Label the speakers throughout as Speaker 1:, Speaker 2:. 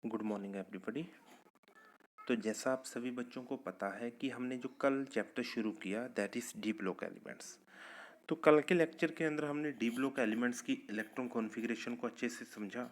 Speaker 1: Good morning everybody. तो जैसा आप सभी बच्चों को पता है कि हमने जो कल चैप्टर शुरू किया that is D block elements. तो कल के लेक्चर के अंदर हमने डी ब्लॉक एलिमेंट्स की इलेक्ट्रॉन कॉन्फ़िगरेशन को अच्छे से समझा।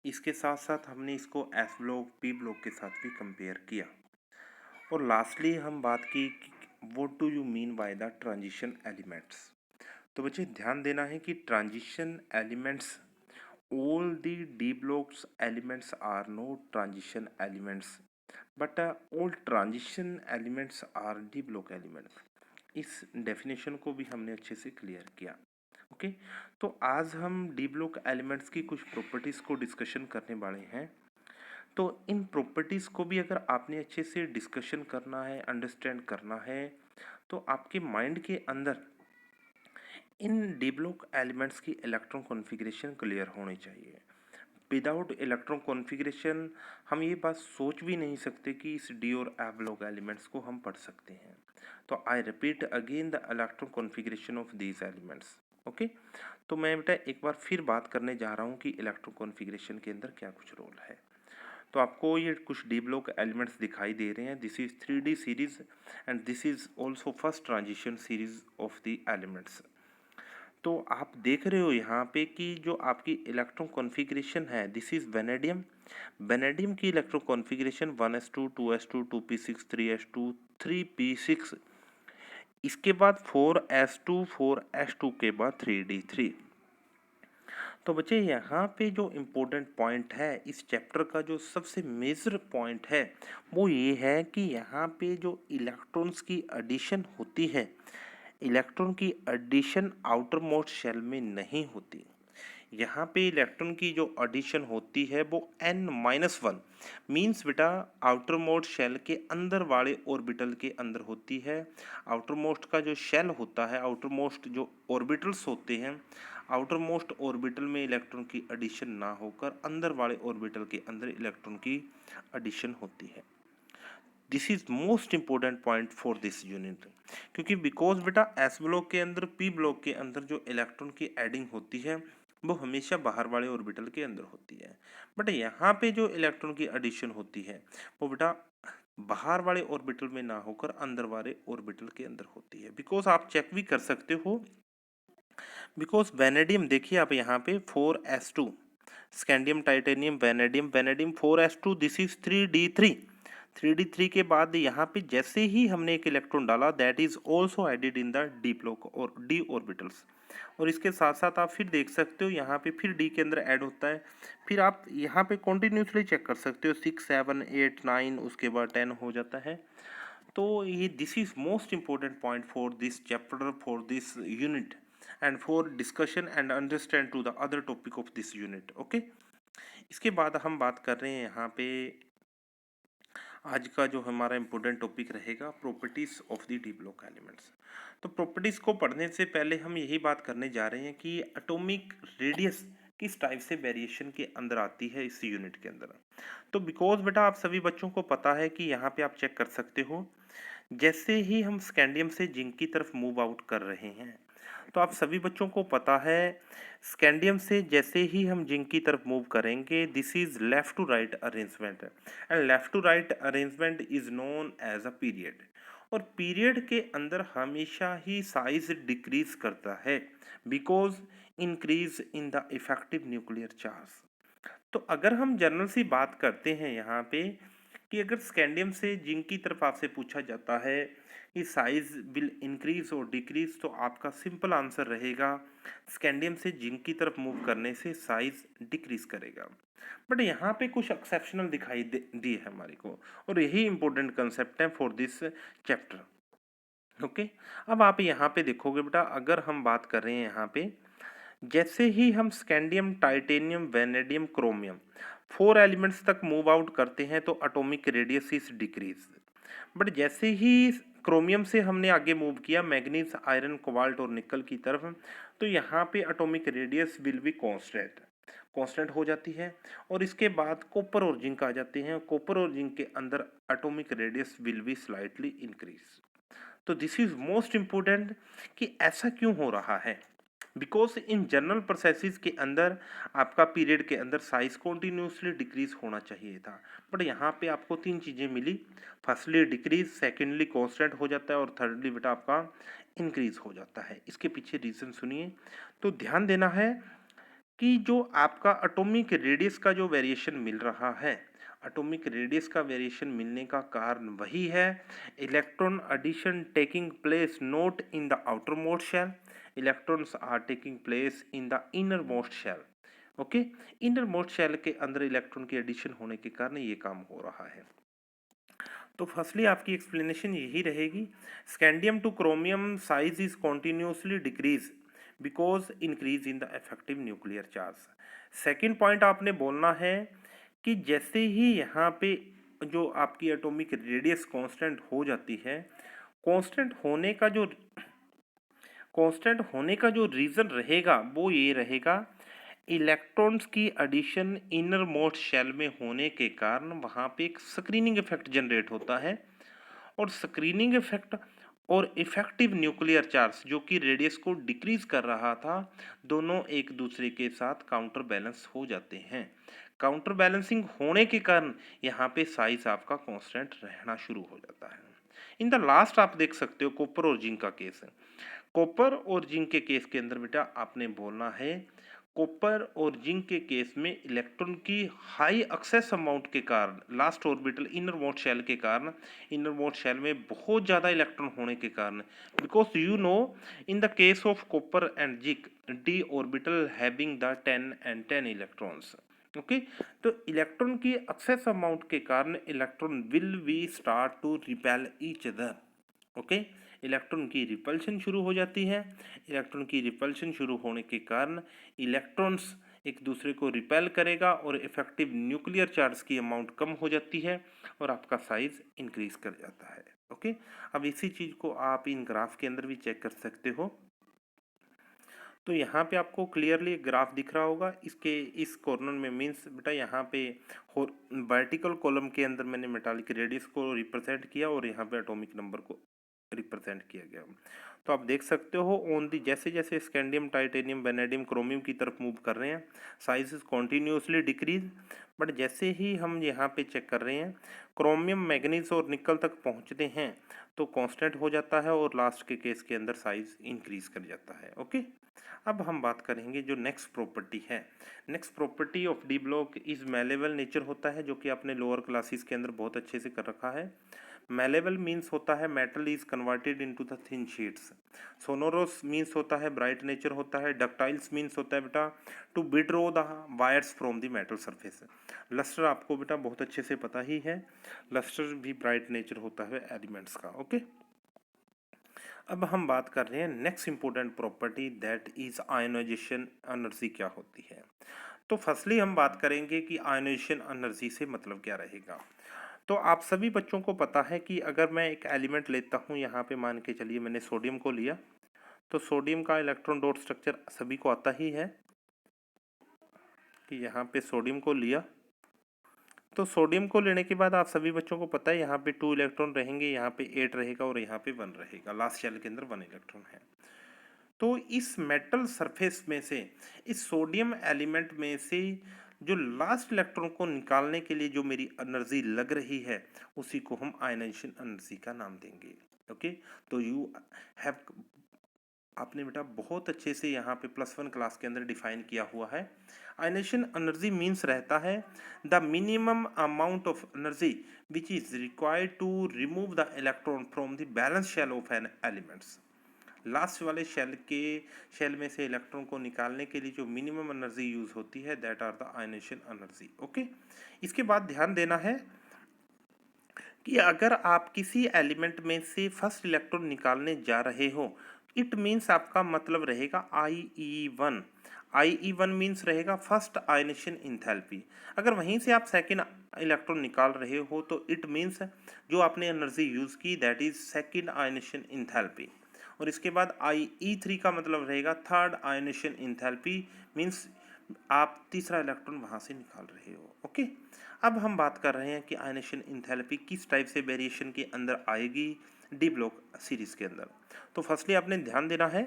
Speaker 1: इसके साथ साथ हमने इसको एस ब्लॉक पी ब्लॉक के साथ भी कंपेयर किया और लास्टली हम बात की what do you mean by the transition elements. तो बच्चे ध्यान देना है कि transition elements all the d blocks elements are not transition elements but all transition elements are d block elements। इस डेफिनेशन को भी हमने अच्छे से क्लियर किया। ओके तो आज हम डी ब्लॉक एलिमेंट्स की कुछ प्रॉपर्टीज को डिस्कशन करने वाले हैं। तो इन प्रॉपर्टीज को भी अगर आपने अच्छे से डिस्कशन करना है, अंडरस्टैंड करना है, तो आपके माइंड के अंदर इन डी ब्लॉक एलिमेंट्स की इलेक्ट्रॉन कॉन्फ़िगरेशन क्लियर होनी चाहिए। विदाउट इलेक्ट्रॉन कॉन्फ़िगरेशन हम ये बात सोच भी नहीं सकते कि इस डी और एफ ब्लॉक एलिमेंट्स को हम पढ़ सकते हैं। तो I repeat again the electron configuration of these elements. Okay तो मैं बेटा एक बार फिर बात करने जा रहा हूँ कि इलेक्ट्रॉन कॉन्फ़िगरेशन के अंदर क्या कुछ रोल है। तो आपको ये कुछ डी ब्लॉक एलिमेंट्स दिखाई दे रहे हैं। This is 3D series and this is also first transition series of the elements. तो आप देख रहे हो यहाँ पे कि जो आपकी इलेक्ट्रॉन कॉन्फ़िगरेशन है दिस इज वेनेडियम। वेनेडियम की electron configuration 1s2 2s2 2p6 3s2 3p6, इसके बाद 4s2 4s2 के बाद 3d3। तो बच्चे यहाँ पे जो इम्पोर्टेंट पॉइंट है इस चैप्टर का, जो सबसे मेजर पॉइंट है वो ये है कि यहाँ पे जो इलेक्ट्रॉन्स की एडिशन होती है, इलेक्ट्रॉन की एडिशन आउटर मोस्ट शेल में नहीं होती। यहाँ पे इलेक्ट्रॉन की जो एडिशन होती है वो n-1 मीन्स बेटा आउटर मोस्ट शेल के अंदर वाले ऑर्बिटल के अंदर होती है। आउटर मोस्ट का जो शेल होता है, आउटर मोस्ट जो ऑर्बिटल्स होते हैं, आउटर मोस्ट ऑर्बिटल में इलेक्ट्रॉन की एडिशन ना होकर अंदर वाले ऑर्बिटल के अंदर इलेक्ट्रॉन की एडिशन होती है। This is most important point for this unit, क्योंकि बिकॉज बेटा एस ब्लॉक के अंदर पी ब्लॉक के अंदर जो इलेक्ट्रॉन की एडिंग होती है वो हमेशा बाहर वाले ऑर्बिटल के अंदर होती है, बट यहाँ पे जो इलेक्ट्रॉन की एडिशन होती है वो बेटा बाहर वाले ऑर्बिटल में ना होकर अंदर वाले ऑर्बिटल के अंदर होती है। बिकॉज आप चेक भी कर सकते हो, बिकॉज वेनेडियम देखिए आप यहाँ पे 4s2, scandium titanium vanadium vanadium 4s2, this is 3d3। 3d3 के बाद यहाँ पे जैसे ही हमने एक इलेक्ट्रॉन डाला that is also added in the D block और डी ऑर्बिटल्स। और इसके साथ साथ आप फिर देख सकते हो यहाँ पे फिर डी के अंदर ऐड होता है। फिर आप यहाँ पे कॉन्टिन्यूसली चेक कर सकते हो 6 7 8 9 उसके बाद 10 हो जाता है। तो ये this is most important point for this chapter, for this unit and for discussion and understand to the other topic of this unit. Okay इसके बाद हम बात कर रहे हैं यहाँ पे आज का जो हमारा इम्पोर्टेंट टॉपिक रहेगा properties of the D block elements. तो प्रॉपर्टीज को पढ़ने से पहले हम यही बात करने जा रहे हैं कि एटॉमिक रेडियस किस टाइप से वेरिएशन के अंदर आती है इस यूनिट के अंदर। तो बिकॉज बेटा आप सभी बच्चों को पता है कि यहाँ पे आप चेक कर सकते हो, जैसे ही हम स्कैंडियम से जिंक की तरफ मूव आउट कर रहे हैं, तो आप सभी बच्चों को पता है स्कैंडियम से जैसे ही हम जिंक की तरफ मूव करेंगे this is left to right arrangement and left to right arrangement is known as a period. और पीरियड के अंदर हमेशा ही साइज डिक्रीज करता है because increase in the effective nuclear charge. तो अगर हम जनरल सी बात करते हैं यहाँ पे कि अगर स्कैंडियम से जिंक की तरफ आपसे पूछा जाता है कि साइज विल इंक्रीज और डिक्रीज, तो आपका सिंपल आंसर रहेगा स्कैंडियम से जिंक की तरफ मूव करने से साइज डिक्रीज करेगा। बट यहाँ पे कुछ एक्सेप्शनल दिखाई दिए है हमारे को, और यही इंपॉर्टेंट कंसेप्ट है फॉर दिस चैप्टर। ओके अब आप यहाँ पे देखोगे बेटा, अगर हम बात कर रहे हैं यहाँ पे जैसे ही हम scandium titanium vanadium chromium 4 elements तक मूव आउट करते हैं तो atomic radius is decrease. But जैसे ही क्रोमियम से हमने आगे मूव किया मैग्नीज आयरन कोबाल्ट और निकल की तरफ, तो यहाँ पे atomic radius will be constant, constant हो जाती है। और इसके बाद कॉपर और जिंक आ जाते हैं, कॉपर और जिंक के अंदर atomic radius will be slightly increase. तो दिस इज मोस्ट इंपोर्टेंट कि ऐसा क्यों हो रहा है। बिकॉज इन जनरल प्रोसेसेस के अंदर आपका पीरियड के अंदर साइज कॉन्टिन्यूसली डिक्रीज होना चाहिए था, बट यहाँ पे आपको तीन चीज़ें मिली। फर्स्टली डिक्रीज, सेकेंडली कॉन्स्टेंट हो जाता है और थर्डली बेटा आपका इंक्रीज हो जाता है। इसके पीछे रीज़न सुनिए। तो ध्यान देना है कि जो आपका एटॉमिक रेडियस का जो वेरिएशन मिल रहा है, एटॉमिक रेडियस का वेरिएशन मिलने का कारण वही है electron addition taking place not in the outermost shell, electrons are taking place in the innermost shell. Okay, innermost shell के अंदर इलेक्ट्रॉन की एडिशन होने के कारण ये काम हो रहा है। तो फर्स्टली आपकी एक्सप्लेनेशन यही रहेगी, scandium two chromium size is continuously decrease because increase in the effective nuclear charge. Second point आपने बोलना है कि जैसे ही यहाँ पे जो आपकी एटॉमिक रेडियस कांस्टेंट हो जाती है, कांस्टेंट होने का जो रीज़न रहेगा वो ये रहेगा, इलेक्ट्रॉन्स की एडिशन इनर मोस्ट शेल में होने के कारण वहाँ पे एक स्क्रीनिंग इफेक्ट जनरेट होता है, और स्क्रीनिंग इफेक्ट और इफेक्टिव न्यूक्लियर चार्ज जो कि रेडियस को डिक्रीज कर रहा था, दोनों एक दूसरे के साथ काउंटर बैलेंस हो जाते हैं। काउंटर बैलेंसिंग होने के कारण यहाँ पे साइज आपका कांस्टेंट रहना शुरू हो जाता है। इन द लास्ट आप देख सकते हो कॉपर और जिंक का केस है। कॉपर और जिंक के केस के अंदर बेटा आपने बोलना है, कॉपर और जिंक के केस में इलेक्ट्रॉन की हाई एक्सेस अमाउंट के कारण, last orbital innermost shell के कारण, इनर मोस्ट शेल में बहुत ज़्यादा इलेक्ट्रॉन होने के कारण, because you know in the case of copper and zinc D orbital having the 10 and 10 electrons. Okay, तो इलेक्ट्रॉन की एक्सेस अमाउंट के कारण electron will be start to repel each other. Okay, electron की repulsion शुरू हो जाती है। Electron की रिपल्शन शुरू होने के कारण इलेक्ट्रॉन्स एक दूसरे को रिपेल करेगा और इफेक्टिव न्यूक्लियर चार्ज की अमाउंट कम हो जाती है और आपका साइज इंक्रीज कर जाता है। ओके, अब इसी चीज़ को आप इन ग्राफ के अंदर भी चेक कर सकते हो। तो यहाँ पे आपको क्लियरली ग्राफ दिख रहा होगा, इसके इस कॉर्नर में मीन्स बेटा यहाँ पे वर्टिकल कॉलम के अंदर मैंने मेटालिक रेडियस को रिप्रेजेंट किया और यहाँ पे एटॉमिक नंबर को रिप्रेजेंट किया गया। तो आप देख सकते हो ऑन दी, जैसे जैसे स्कैंडियम, टाइटेनियम, वेनेडियम, क्रोमियम की तरफ मूव कर रहे हैं, size is continuously decrease, but जैसे ही हम यहाँ पे चेक कर रहे हैं क्रोमियम, मैग्नीज और निकल तक पहुँचते हैं तो कांस्टेंट हो जाता है और लास्ट के केस के अंदर साइज इंक्रीज कर जाता है। ओके, अब हम बात करेंगे जो नेक्स्ट प्रॉपर्टी है। Next property of D block is malleable nature होता है, जो कि आपने लोअर क्लासेस के अंदर बहुत अच्छे से कर रखा है। मेलेबल मीन्स होता है metal is converted into the thin sheets. Sonorous means होता है ब्राइट नेचर होता है। डक्टाइल्स मीन्स होता है बेटा to withdraw the wires from the metal surface. Luster आपको बेटा बहुत अच्छे से पता ही है, लस्टर भी ब्राइट नेचर होता है एलिमेंट्स का। ओके, अब हम बात कर रहे हैं next important property, that is ionization energy क्या होती है। तो फर्स्टली हम बात करेंगे कि आयोनाइजेशन एनर्जी से मतलब क्या रहेगा। तो आप सभी बच्चों को पता है कि अगर मैं एक एलिमेंट लेता हूँ, यहाँ पे मान के चलिए मैंने सोडियम को लिया, तो सोडियम का इलेक्ट्रॉन डॉट स्ट्रक्चर सभी को आता ही है कि यहाँ पे सोडियम को लिया, तो सोडियम को लेने के बाद आप सभी बच्चों को पता है यहाँ पे 2 इलेक्ट्रॉन रहेंगे, यहाँ पे 8 रहेगा और यहाँ पे 1 रहेगा, लास्ट शेल के अंदर 1 इलेक्ट्रॉन है। तो इस मेटल सरफेस में से, इस सोडियम एलिमेंट में से जो लास्ट इलेक्ट्रॉन को निकालने के लिए जो मेरी एनर्जी लग रही है, उसी को हम आयनाइजेशन एनर्जी का नाम देंगे। ओके, तो यू हैव, आपने बेटा बहुत अच्छे से यहाँ पे +1 क्लास के अंदर डिफाइन किया हुआ है। आयनाइजेशन एनर्जी मीन्स रहता है the minimum amount of energy which is required to remove the electron from the valence shell of an elements. Last वाले शेल में से इलेक्ट्रॉन को निकालने के लिए जो मिनिमम एनर्जी यूज होती है, that are the ionization energy. Okay, इसके बाद ध्यान देना है कि अगर आप किसी एलिमेंट में से फर्स्ट इलेक्ट्रॉन निकालने जा रहे हो, इट मीन्स आपका मतलब रहेगा IE1। IE1 मीन्स रहेगा फर्स्ट आयनेशन इंथैल्पी। अगर वहीं से आप सेकेंड इलेक्ट्रॉन निकाल रहे हो तो इट मीन्स जो आपने एनर्जी यूज की, that is second ionisation enthalpy. और इसके बाद IE3 का मतलब रहेगा थर्ड आयनेशन इंथैल्पी, मीन्स आप तीसरा इलेक्ट्रॉन वहां से निकाल रहे हो। ओके, अब हम बात कर रहे हैं कि आयनेशन इंथैल्पी किस टाइप से वेरिएशन के अंदर आएगी डी ब्लॉक सीरीज के अंदर। तो फर्स्टली आपने ध्यान देना है,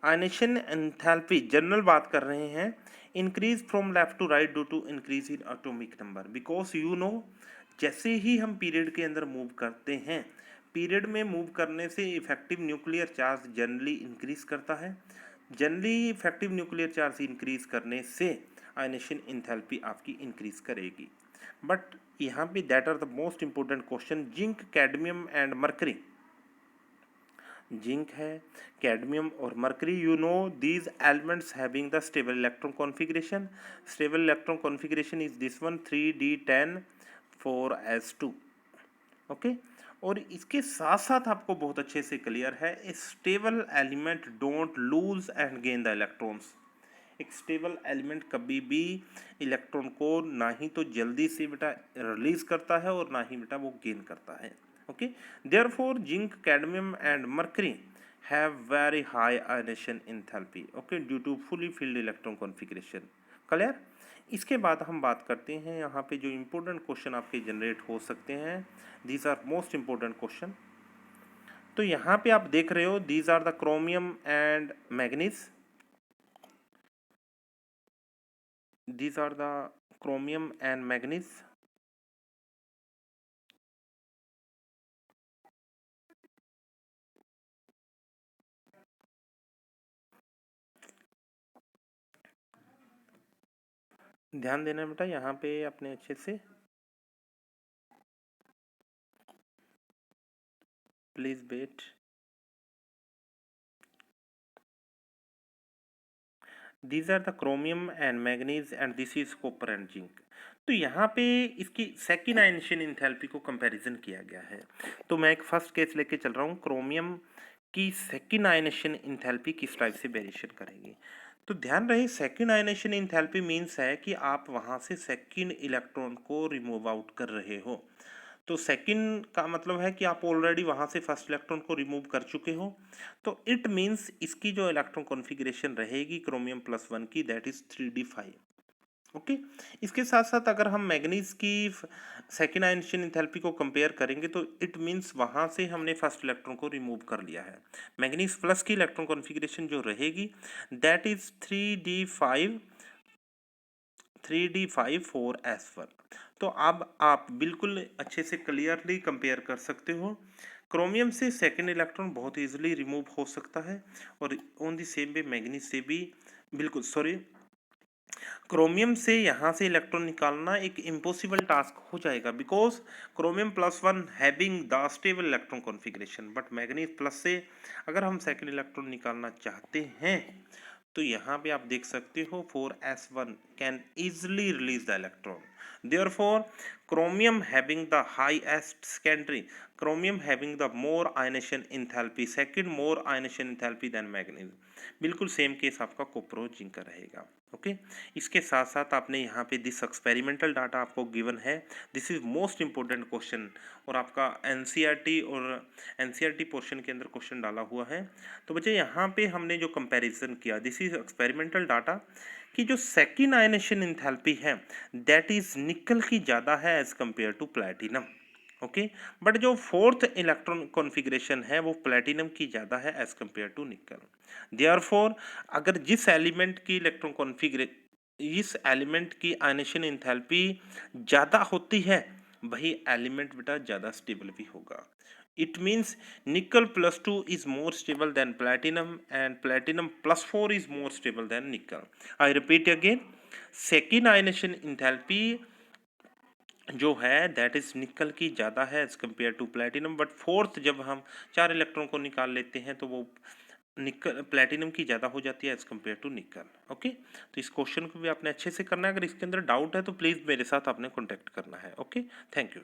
Speaker 1: आयनेशन एंथैल्पी जनरल बात कर रहे हैं, increase from left to right due to increase in atomic number, because you know जैसे ही हम पीरियड के अंदर मूव करते हैं, पीरियड में मूव करने से effective nuclear charge generally increase करता है। Generally effective nuclear charge increase करने से आयनेशन एंथैल्पी आपकी इंक्रीज करेगी। बट यहाँ पे that are the most important question, zinc, cadmium and mercury. Zinc है, कैडमियम और mercury, you know these elements having the stable electron configuration. Stable electron configuration is this one, 3d10 4s2। Okay, और इसके साथ साथ आपको बहुत अच्छे से क्लियर है, a stable element don't lose and gain the electrons. एक स्टेबल एलिमेंट कभी भी इलेक्ट्रॉन को ना ही तो जल्दी से बेटा रिलीज करता है और ना ही बेटा वो गेन करता है। Okay, therefore zinc, cadmium and mercury have very high ionization enthalpy, okay, due to fully filled electron configuration. Clear? इसके बाद हम बात करते हैं यहाँ पे जो इम्पोर्टेंट क्वेश्चन आपके जनरेट हो सकते हैं, these are most important question. तो यहाँ पे आप देख रहे हो, these are the chromium and manganese, these are the chromium and manganese। ध्यान देना बेटा यहाँ पे अपने अच्छे से, please wait. These are the chromium and manganese and this is copper and zinc. तो यहाँ पे इसकी सेकेंड आयनेशन एंथैल्पी को कंपैरिजन किया गया है। तो मैं एक फर्स्ट केस लेके चल रहा हूँ, क्रोमियम की सेकेंड आयनेशन एंथैल्पी किस टाइप से वेरिएशन करेगी। तो ध्यान रहे, सेकेंड आयनेशन एंथैल्पी मीन्स है कि आप वहाँ से सेकेंड इलेक्ट्रॉन को रिमूव आउट कर रहे हो। तो सेकंड का मतलब है कि आप ऑलरेडी वहाँ से फर्स्ट इलेक्ट्रॉन को रिमूव कर चुके हो। तो इट मीन्स इसकी जो इलेक्ट्रॉन कॉन्फ़िगरेशन रहेगी क्रोमियम +1 की, दैट इज 3d5। ओके, इसके साथ साथ अगर हम मैग्नीज की सेकेंड आयनेशन एंथैल्पी को कंपेयर करेंगे तो इट मीन्स वहाँ से हमने फर्स्ट इलेक्ट्रॉन को रिमूव कर लिया है। मैग्नीज प्लस की इलेक्ट्रॉन कॉन्फ़िगरेशन जो रहेगी दैट इज 3d5 4s1। तो अब आप बिल्कुल अच्छे से क्लियरली कंपेयर कर सकते हो, क्रोमियम से सेकेंड इलेक्ट्रॉन बहुत इजीली रिमूव हो सकता है, और on the same way manganese से भी बिल्कुल, सॉरी, क्रोमियम से यहाँ से इलेक्ट्रॉन निकालना एक इम्पॉसिबल टास्क हो जाएगा, because chromium +1 having the stable electron configuration, but manganese plus से अगर हम सेकेंड इलेक्ट्रॉन निकालना चाहते हैं तो यहाँ पे आप देख सकते हो 4s1 can easily release the electron, therefore chromium having the highest secondary, chromium having the more ionization enthalpy, second more ionization enthalpy than manganese। बिल्कुल सेम केस आपका कोप्रो जिंक का रहेगा। ओके, इसके साथ साथ आपने यहाँ पे दिस एक्सपेरिमेंटल डाटा आपको गिवन है, this is most important question, और आपका एनसीईआरटी और एनसीईआरटी पोर्शन के अंदर क्वेश्चन डाला हुआ है। तो बच्चे यहाँ पे हमने जो कंपैरिजन किया, दिस इज एक्सपेरिमेंटल डाटा, कि जो सेकेंड आयनेशन एंथैल्पी है दैट इज निकल की ज़्यादा है as compare to platinum. Okay, but जो फोर्थ इलेक्ट्रॉन कॉन्फ़िगरेशन है वो प्लैटिनम की ज़्यादा है as compare to nickel. Therefore अगर जिस एलिमेंट की इलेक्ट्रॉन कॉन्फ़िगरेशन, इस एलिमेंट की आयनेशन एंथैल्पी ज़्यादा होती है वही एलिमेंट बेटा ज़्यादा स्टेबल भी होगा। It means nickel +2 is more stable than platinum and platinum +4 is more stable than nickel। I repeat again, second ionization enthalpy जो है दैट इज निकल की ज़्यादा है as compare to platinum, but fourth जब हम 4 electron को निकाल लेते हैं तो वो निकल प्लेटिनम की ज़्यादा हो जाती है एज कम्पेयर टू निकल। ओके, तो इस क्वेश्चन को भी आपने अच्छे से करना है, अगर इसके अंदर डाउट है तो प्लीज़ मेरे साथ आपने कॉन्टैक्ट करना है। Okay, thank you.